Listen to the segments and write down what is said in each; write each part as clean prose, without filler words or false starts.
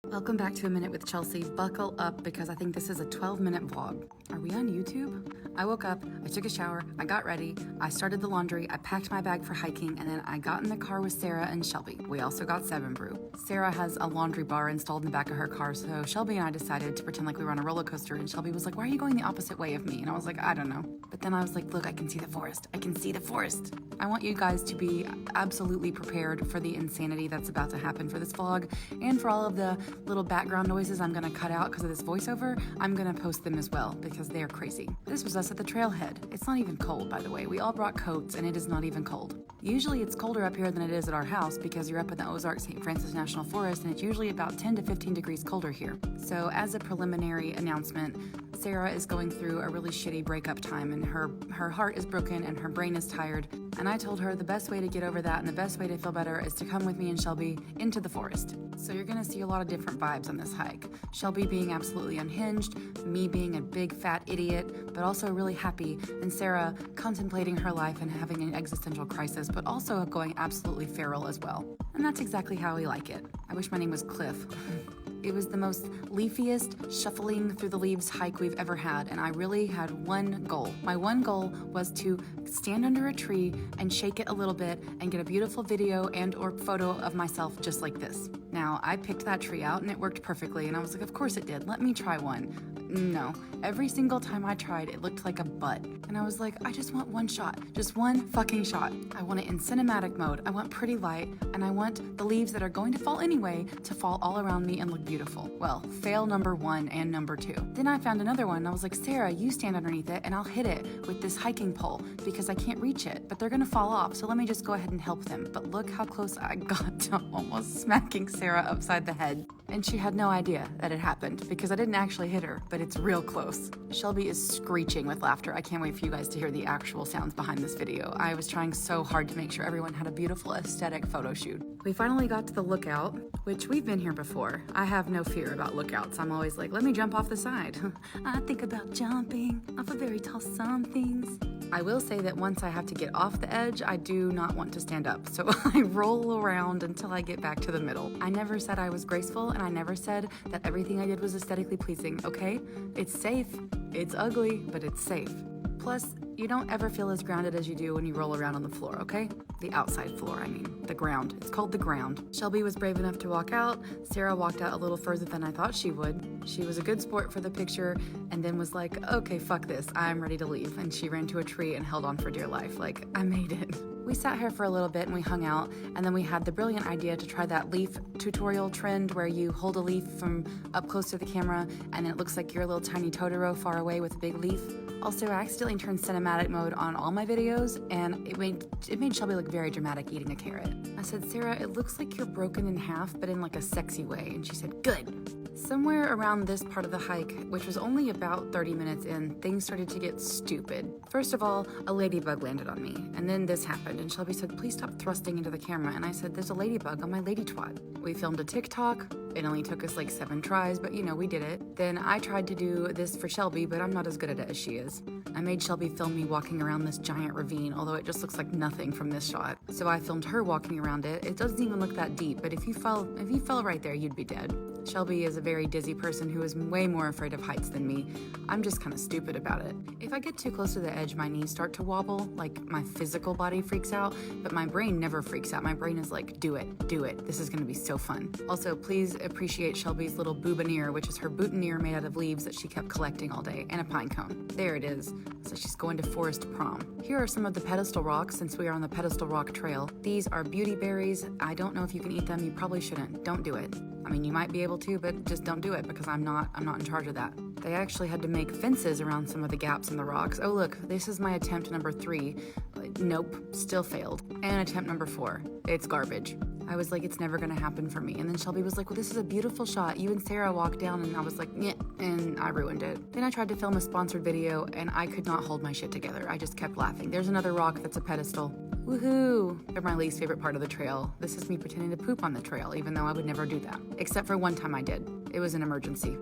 Welcome back to A Minute with Chelsea. Buckle up because I think this is a 12-minute vlog. Are we on YouTube? I woke up, I took a shower, I got ready, I started the laundry, I packed my bag for hiking, and then I got in the car with Sarah and Shelby. We also got 7 Brew. Sarah has a laundry bar installed in the back of her car, so Shelby and I decided to pretend like we were on a roller coaster, and Shelby was like, "Why are you going the opposite way of me?" And I was like, "I don't know." But then I was like, "Look, I can see the forest. I can see the forest." I want you guys to be absolutely prepared for the insanity that's about to happen for this vlog, and for all of the little background noises I'm gonna cut out because of this voiceover. I'm gonna post them as well because they are crazy. This was us at the trailhead. It's not even cold, by the way. We all brought coats and it is not even cold. Usually it's colder up here than it is at our house because you're up in the Ozark St. Francis National Forest and it's usually about 10 to 15 degrees colder here. So as a preliminary announcement, Sarah is going through a really shitty breakup time and her heart is broken and her brain is tired. And I told her the best way to get over that and the best way to feel better is to come with me and Shelby into the forest. So you're gonna see a lot of different vibes on this hike. Shelby being absolutely unhinged, me being a big fat idiot, but also really happy, and Sarah contemplating her life and having an existential crisis, but also going absolutely feral as well. And that's exactly how we like it. I wish my name was Cliff. It was the most leafiest, shuffling through the leaves hike we've ever had, and I really had one goal. My one goal was to stand under a tree and shake it a little bit and get a beautiful video and or photo of myself just like this. Now, I picked that tree out and it worked perfectly, and I was like, of course it did. Let me try one. No. Every single time I tried, it looked like a butt. And I was like, I just want one shot. Just one fucking shot. I want it in cinematic mode. I want pretty light, and I want the leaves that are going to fall anyway to fall all around me and look beautiful. Well, fail number 1 and number 2. Then I found another one, and I was like, Sarah, you stand underneath it, and I'll hit it with this hiking pole because I can't reach it, but they're gonna fall off, so let me just go ahead and help them. But look how close I got to almost smacking Sarah upside the head. And she had no idea that it happened because I didn't actually hit her, but it's real close. Shelby is screeching with laughter. I can't wait for you guys to hear the actual sounds behind this video. I was trying so hard to make sure everyone had a beautiful aesthetic photo shoot. We finally got to the lookout, which we've been here before. I have no fear about lookouts. I'm always like, let me jump off the side. I think about jumping off of very tall somethings. I will say that once I have to get off the edge, I do not want to stand up, so I roll around until I get back to the middle. I never said I was graceful, and I never said that everything I did was aesthetically pleasing, okay? It's safe. It's ugly, but it's safe. Plus, you don't ever feel as grounded as you do when you roll around on the floor, okay? The outside floor, I mean. The ground. It's called the ground. Shelby was brave enough to walk out. Sarah walked out a little further than I thought she would. She was a good sport for the picture and then was like, okay, fuck this. I'm ready to leave. And she ran to a tree and held on for dear life. Like, I made it. We sat here for a little bit and we hung out, and then we had the brilliant idea to try that leaf tutorial trend where you hold a leaf from up close to the camera and then it looks like you're a little tiny Totoro far away with a big leaf. Also, I accidentally turned cinematic mode on all my videos, and it made Shelby look very dramatic eating a carrot. I said, Sarah, it looks like you're broken in half, but in like a sexy way. And she said, good. Somewhere around this part of the hike, which was only about 30 minutes in, things started to get stupid. First of all, a ladybug landed on me, and then this happened, and Shelby said, please stop thrusting into the camera, and I said, there's a ladybug on my lady twat. We filmed a TikTok. It only took us like 7 tries, but you know, we did it. Then I tried to do this for Shelby, but I'm not as good at it as she is. I made Shelby film me walking around this giant ravine, although it just looks like nothing from this shot. So I filmed her walking around it. It doesn't even look that deep, but if you fell right there, you'd be dead. Shelby is a very dizzy person who is way more afraid of heights than me. I'm just kind of stupid about it. If I get too close to the edge, my knees start to wobble, like my physical body freaks out, but my brain never freaks out. My brain is like, do it, do it. This is gonna be so fun. Also, please appreciate Shelby's little boutonniere, which is her boutonniere made out of leaves that she kept collecting all day, and a pine cone. There it is. So she's going to forest prom. Here are some of the pedestal rocks since we are on the pedestal rock trail. These are beauty berries. I don't know if you can eat them. You probably shouldn't. Don't do it. I mean, you might be able to, but just don't do it because I'm not in charge of that. They actually had to make fences around some of the gaps in the rocks. Oh look, this is my attempt number 3. Nope, still failed. And attempt number 4. It's garbage. I was like, it's never gonna happen for me. And then Shelby was like, well, this is a beautiful shot. You and Sarah walked down, and I was like, yeah, and I ruined it. Then I tried to film a sponsored video, and I could not hold my shit together. I just kept laughing. There's another rock that's a pedestal. Woohoo! They're my least favorite part of the trail. This is me pretending to poop on the trail, even though I would never do that. Except for one time I did. It was an emergency.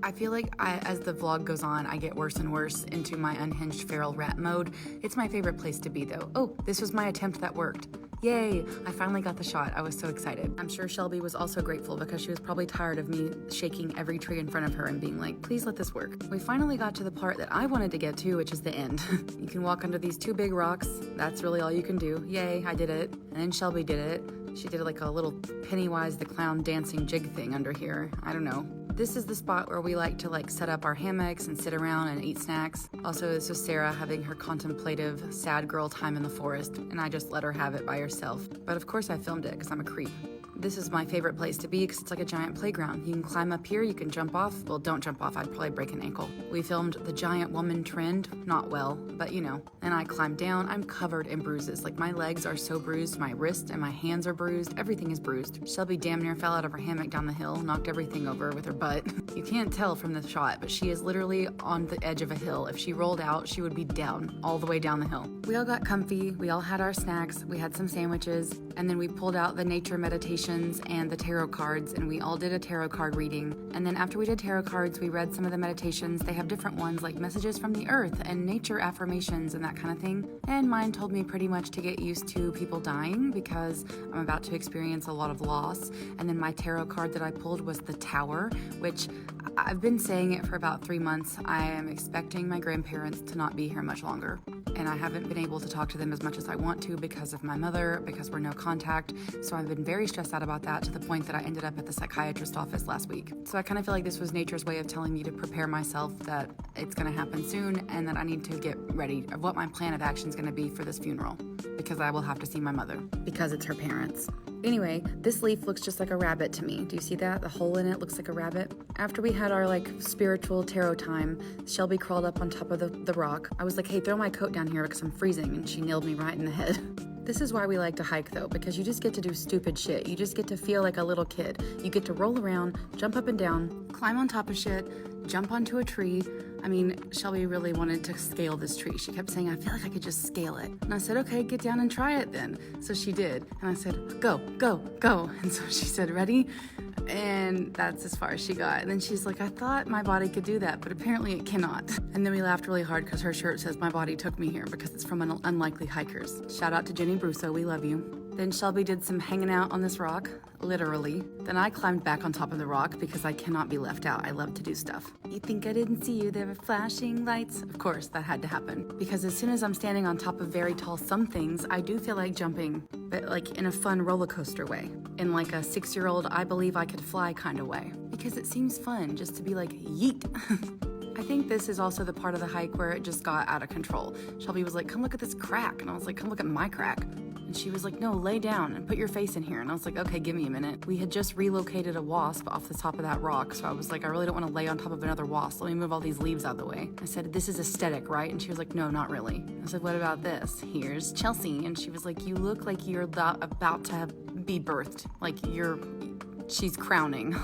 I feel like as the vlog goes on, I get worse and worse into my unhinged feral rat mode. It's my favorite place to be though. Oh, this was my attempt that worked. Yay, I finally got the shot. I was so excited. I'm sure Shelby was also grateful because she was probably tired of me shaking every tree in front of her and being like, please let this work. We finally got to the part that I wanted to get to, which is the end. You can walk under these 2 big rocks. That's really all you can do. Yay, I did it. And then Shelby did it. She did like a little Pennywise the Clown dancing jig thing under here. I don't know. This is the spot where we like to set up our hammocks and sit around and eat snacks. Also, this was Sarah having her contemplative, sad girl time in the forest, and I just let her have it by herself. But of course I filmed it because I'm a creep. This is my favorite place to be because it's like a giant playground. You can climb up here, you can jump off. Well, don't jump off, I'd probably break an ankle. We filmed the giant woman trend, not well, but you know. And I climbed down, I'm covered in bruises. Like my legs are so bruised, my wrist and my hands are bruised, everything is bruised. Shelby damn near fell out of her hammock down the hill, knocked everything over with her butt. You can't tell from the shot, but she is literally on the edge of a hill. If she rolled out, she would be down, all the way down the hill. We all got comfy, we all had our snacks, we had some sandwiches, and then we pulled out the nature meditations and the tarot cards, and we all did a tarot card reading. And then after we did tarot cards, we read some of the meditations. They have different ones like messages from the earth and nature affirmations and that kind of thing. And mine told me pretty much to get used to people dying because I'm about to experience a lot of loss. And then my tarot card that I pulled was the Tower, which I've been saying it for about 3 months. I am expecting my grandparents to not be here much longer. And I haven't been able to talk to them as much as I want to because of my mother, because we're no contact. So I've been very stressed out about that to the point that I ended up at the psychiatrist's office last week. So I kind of feel like this was nature's way of telling me to prepare myself that it's going to happen soon and that I need to get ready of what my plan of action is going to be for this funeral because I will have to see my mother because it's her parents. Anyway, this leaf looks just like a rabbit to me. Do you see that? The hole in it looks like a rabbit. After we had our spiritual tarot time, Shelby crawled up on top of the rock. I was like, hey, throw my coat down here because I'm freezing, and she nailed me right in the head. This is why we like to hike though, because you just get to do stupid shit. You just get to feel like a little kid. You get to roll around, jump up and down, climb on top of shit, jump onto a tree. I mean, Shelby really wanted to scale this tree. She kept saying, I feel like I could just scale it. And I said, okay, get down and try it then. So she did. And I said, go, go, go. And so she said, ready? And that's as far as she got. And then she's like, I thought my body could do that, but apparently it cannot. And then we laughed really hard because her shirt says, my body took me here, because it's from Unlikely Hikers. Shout out to Jenny Brusso, we love you. Then Shelby did some hanging out on this rock, literally. Then I climbed back on top of the rock because I cannot be left out. I love to do stuff. You think I didn't see you? There were flashing lights. Of course, that had to happen. Because as soon as I'm standing on top of very tall somethings, I do feel like jumping, but in a fun roller coaster way. In like a 6-year-old, I believe I could fly kind of way. Because it seems fun just to be like, yeet. I think this is also the part of the hike where it just got out of control. Shelby was like, come look at this crack. And I was like, come look at my crack. And she was like, no, lay down and put your face in here. And I was like, okay, give me a minute. We had just relocated a wasp off the top of that rock. So I was like, I really don't want to lay on top of another wasp. Let me move all these leaves out of the way. I said, this is aesthetic, right? And she was like, no, not really. I said, what about this? Here's Chelsea. And she was like, you look like you're about to be birthed. Like she's crowning.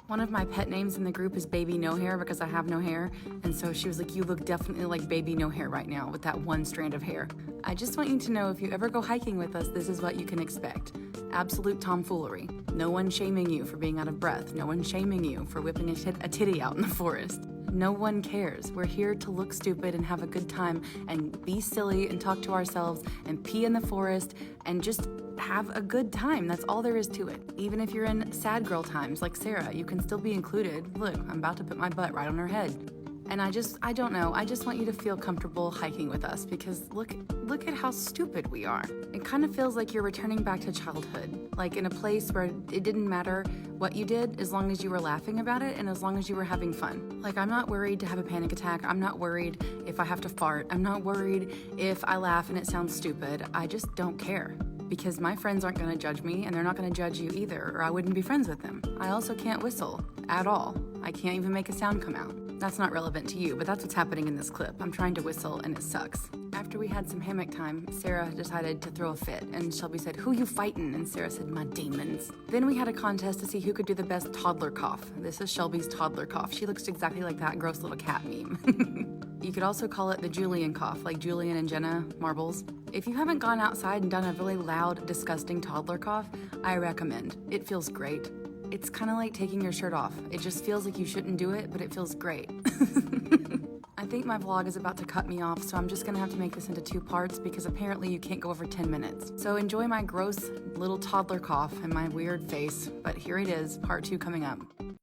One of my pet names in the group is Baby No Hair because I have no hair. And so she was like, you look definitely like Baby No Hair right now with that one strand of hair. I just want you to know if you ever go hiking with us, this is what you can expect. Absolute tomfoolery. No one shaming you for being out of breath. No one shaming you for whipping a titty out in the forest. No one cares. We're here to look stupid and have a good time and be silly and talk to ourselves and pee in the forest and just have a good time. That's all there is to it. Even if you're in sad girl times like Sarah, you can still be included. Look, I'm about to put my butt right on her head. And I don't know. I just want you to feel comfortable hiking with us because look at how stupid we are. It kind of feels like you're returning back to childhood, like in a place where it didn't matter what you did as long as you were laughing about it and as long as you were having fun. Like, I'm not worried to have a panic attack. I'm not worried if I have to fart. I'm not worried if I laugh and it sounds stupid. I just don't care. Because my friends aren't going to judge me and they're not going to judge you either, or I wouldn't be friends with them. I also can't whistle at all. I can't even make a sound come out. That's not relevant to you, but that's what's happening in this clip. I'm trying to whistle and it sucks. After we had some hammock time, Sarah decided to throw a fit and Shelby said, who you fightin'? And Sarah said, my demons. Then we had a contest to see who could do the best toddler cough. This is Shelby's toddler cough. She looks exactly like that gross little cat meme. You could also call it the Julian cough, like Julian and Jenna Marbles. If you haven't gone outside and done a really loud, disgusting toddler cough, I recommend. It feels great. It's kind of like taking your shirt off. It just feels like you shouldn't do it, but it feels great. I think my vlog is about to cut me off, so I'm just gonna have to make this into 2 parts because apparently you can't go over 10 minutes. So enjoy my gross little toddler cough and my weird face, but here it is, part 2 coming up.